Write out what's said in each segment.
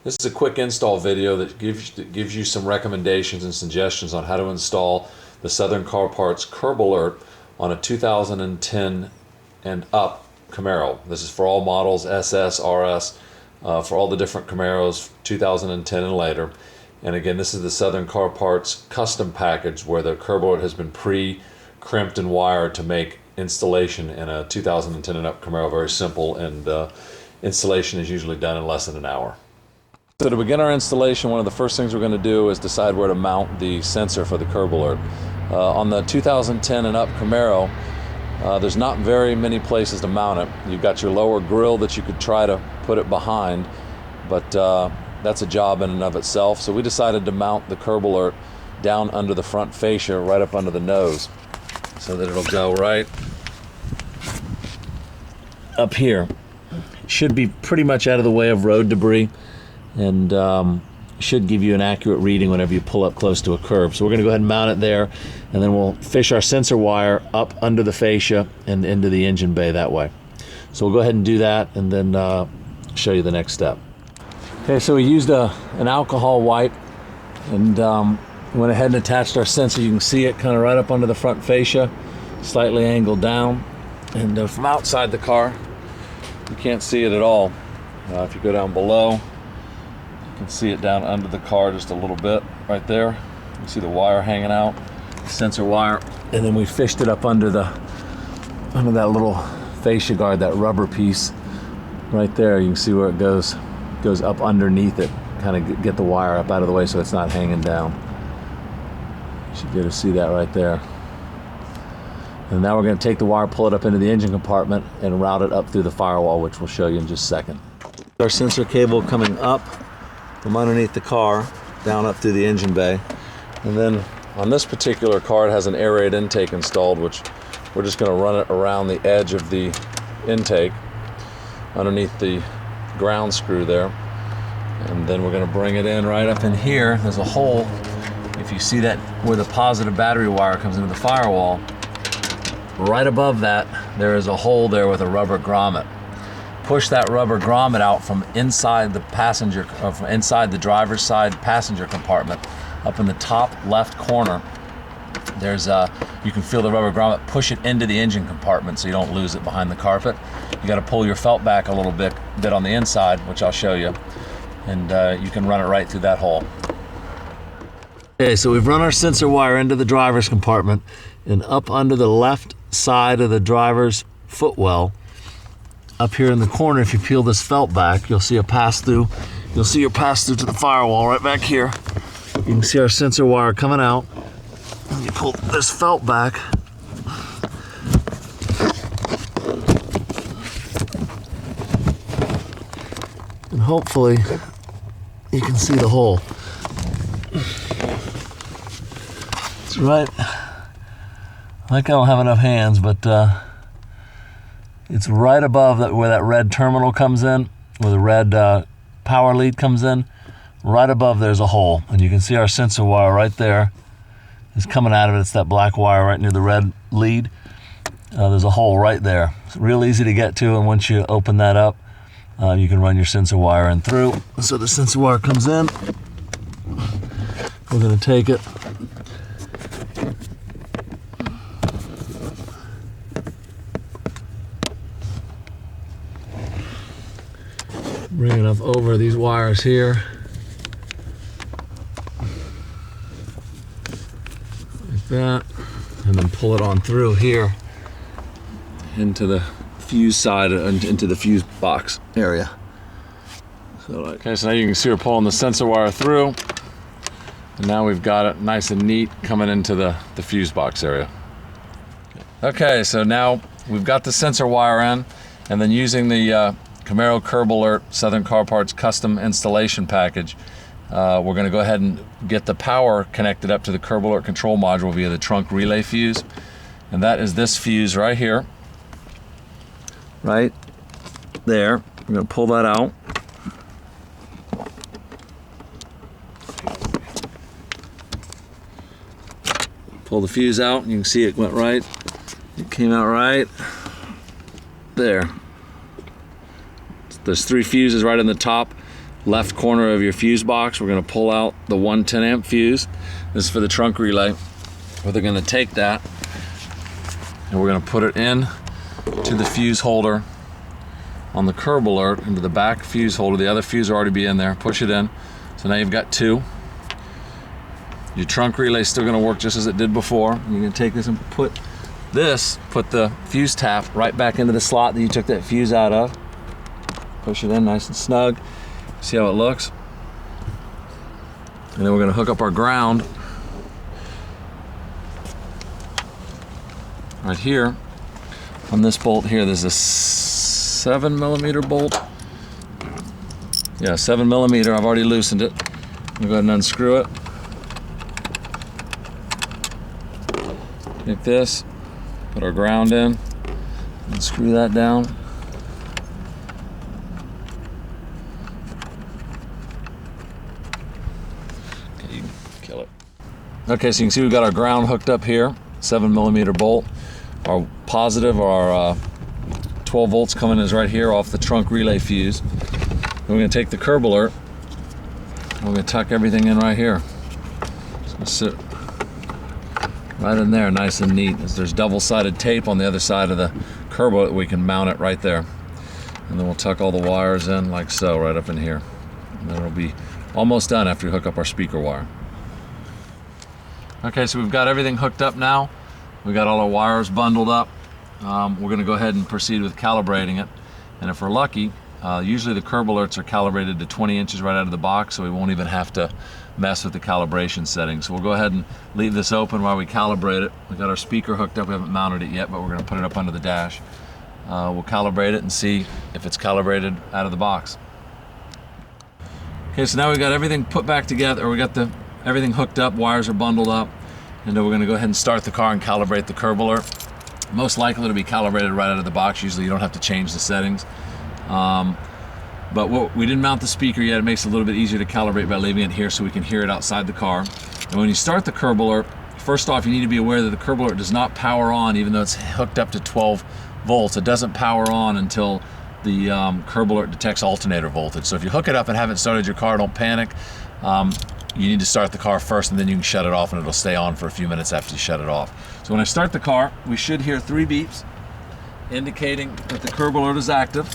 This is a quick install video that gives you some recommendations and suggestions on how to install the Southern Car Parts Curb Alert on a 2010 and up Camaro. This is for all models, SS, RS, for all the different Camaros, 2010 and later. And again, this is the Southern Car Parts custom package where the curb alert has been pre-crimped and wired to make installation in a 2010 and up Camaro very simple, and installation is usually done in less than an hour. So to begin our installation, one of the first things we're going to do is decide where to mount the sensor for the curb alert. On the 2010 and up Camaro, there's not very many places to mount it. You've got your lower grille that you could try to put it behind, but that's a job in and of itself. So we decided to mount the curb alert down under the front fascia, right up under the nose, so that it'll go right up here. Should be pretty much out of the way of road debris, and should give you an accurate reading whenever you pull up close to a curb. So we're going to go ahead and mount it there, and then we'll fish our sensor wire up under the fascia and into the engine bay that way. So we'll go ahead and do that, and then show you the next step. Okay, so we used an alcohol wipe, and went ahead and attached our sensor. You can see it kind of right up under the front fascia, slightly angled down, and from outside the car you can't see it at all. If you go down below, you can see it down under the car just a little bit right there. You see the wire hanging out, sensor wire, and then we fished it up under that little fascia guard, that rubber piece right there. You can see where it goes up underneath it, kind of get the wire up out of the way so it's not hanging down. You should be able to see that right there. And now we're going to take the wire, pull it up into the engine compartment, and route it up through the firewall, which we'll show you in just a second. Our sensor cable coming up from underneath the car, down up through the engine bay. And then on this particular car, it has an air raid intake installed, which we're just going to run it around the edge of the intake, underneath the ground screw there. And then we're going to bring it in right up in here. There's a hole. If you see that where the positive battery wire comes into the firewall, right above that there is a hole there with a rubber grommet. Push that rubber grommet out from inside the passenger, or from inside the driver's side passenger compartment. Up in the top left corner, there's you can feel the rubber grommet. Push it into the engine compartment so you don't lose it behind the carpet. You got to pull your felt back a little bit on the inside, which I'll show you, and you can run it right through that hole. Okay, so we've run our sensor wire into the driver's compartment and up under the left side of the driver's footwell. Up here in the corner, if you peel this felt back, you'll see a pass-through. You'll see your pass-through to the firewall right back here. You can see our sensor wire coming out. And you pull this felt back. And hopefully you can see the hole. It's right, I think I don't have enough hands, but it's right above where that red terminal comes in, where the red power lead comes in. Right above there's a hole, and you can see our sensor wire right there is coming out of it. It's that black wire right near the red lead. There's a hole right there. It's real easy to get to, and once you open that up, you can run your sensor wire in through. So the sensor wire comes in. We're going to take it, bring it up over these wires here, like that, and then pull it on through here into the fuse side, into the fuse box area. Okay, so now you can see we're pulling the sensor wire through, and now we've got it nice and neat coming into the fuse box area. Okay, so now we've got the sensor wire in, and then using the Camaro Curb Alert Southern Car Parts custom installation package, we're going to go ahead and get the power connected up to the Curb Alert control module via the trunk relay fuse, and that is this fuse right here, right there. I'm going to pull that out. Pull the fuse out, and you can see it went right. It came out right there. There's 3 fuses right in the top left corner of your fuse box, we're going to pull out the 110 amp fuse. This is for the trunk relay. We're going to take that and we're going to put it in to the fuse holder on the curb alert, into the back fuse holder. The other fuse will already be in there. Push it in. So now you've got two. Your trunk relay is still going to work just as it did before. You're going to take this and put the fuse tap right back into the slot that you took that fuse out of. Push it in nice and snug. See how it looks? And then we're going to hook up our ground right here on this bolt here. There's a 7mm bolt. Yeah, 7mm. I've already loosened it. We'll go ahead and unscrew it. Take this, put our ground in, and screw that down. Okay, you can kill it. Okay, so you can see we've got our ground hooked up here, 7mm bolt. Our positive, our 12 volts coming is right here off the trunk relay fuse. Then we're going to take the curb alert, and we're going to tuck everything in right here. It's going to sit right in there, nice and neat. There's double-sided tape on the other side of the curb alert. We can mount it right there. And then we'll tuck all the wires in like so, right up in here. And then it'll be almost done after we hook up our speaker wire. Okay, so we've got everything hooked up now. We've got all our wires bundled up. We're going to go ahead and proceed with calibrating it. And if we're lucky, usually the curb alerts are calibrated to 20 inches right out of the box, so we won't even have to mess with the calibration settings. So we'll go ahead and leave this open while we calibrate it. We've got our speaker hooked up. We haven't mounted it yet, but we're going to put it up under the dash. We'll calibrate it and see if it's calibrated out of the box. Okay, so now we've got everything put back together, or we got everything hooked up, wires are bundled up, and then we're going to go ahead and start the car and calibrate the curb alert. Most likely to be calibrated right out of the box. Usually you don't have to change the settings. But we didn't mount the speaker yet. It makes it a little bit easier to calibrate by leaving it here so we can hear it outside the car. And when you start the curb alert, first off, you need to be aware that the curb alert does not power on even though it's hooked up to 12 volts. It doesn't power on until the curb alert detects alternator voltage. So if you hook it up and haven't started your car, don't panic. You need to start the car first and then you can shut it off and it'll stay on for a few minutes after you shut it off. So when I start the car, we should hear 3 beeps indicating that the curb alert is active.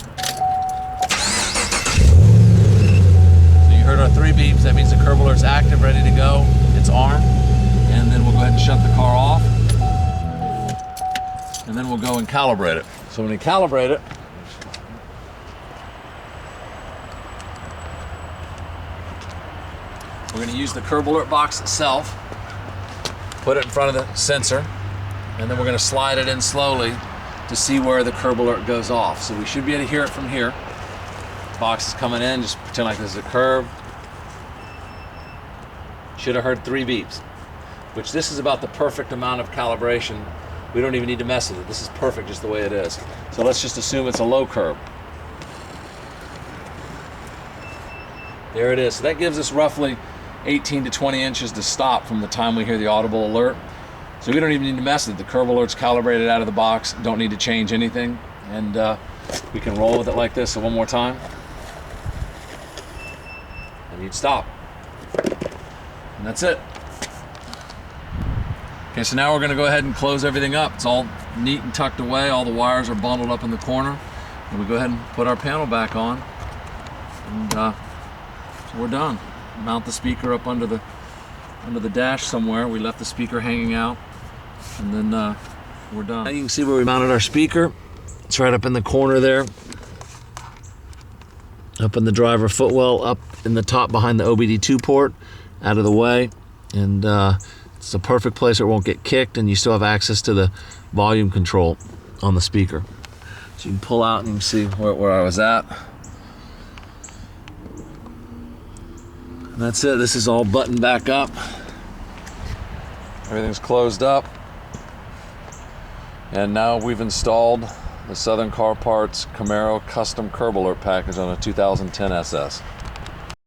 Heard our 3 beeps. That means the curb alert's active, ready to go. It's armed. And then we'll go ahead and shut the car off. And then we'll go and calibrate it. So when we calibrate it, we're going to use the curb alert box itself, put it in front of the sensor, and then we're going to slide it in slowly to see where the curb alert goes off. So we should be able to hear it from here. Box is coming in, just pretend like this is a curb. Should have heard 3 beeps, which this is about the perfect amount of calibration. We don't even need to mess with it. This is perfect just the way it is. So let's just assume it's a low curb. There it is. So that gives us roughly 18 to 20 inches to stop from the time we hear the audible alert. So we don't even need to mess with it. The curb alert's calibrated out of the box. Don't need to change anything. And we can roll with it like this. So one more time. And you'd stop. And that's it. Okay, so now we're going to go ahead and close everything up. It's all neat and tucked away. All the wires are bundled up in the corner. And we go ahead and put our panel back on. And so we're done. Mount the speaker up under the dash somewhere. We left the speaker hanging out. And then we're done. Now you can see where we mounted our speaker. It's right up in the corner there. Up in the driver footwell, up in the top behind the OBD2 port, out of the way. And it's a perfect place where it won't get kicked and you still have access to the volume control on the speaker. So you can pull out and you can see where I was at. And that's it. This is all buttoned back up. Everything's closed up. And now we've installed the Southern Car Parts Camaro custom curb alert package on a 2010 SS.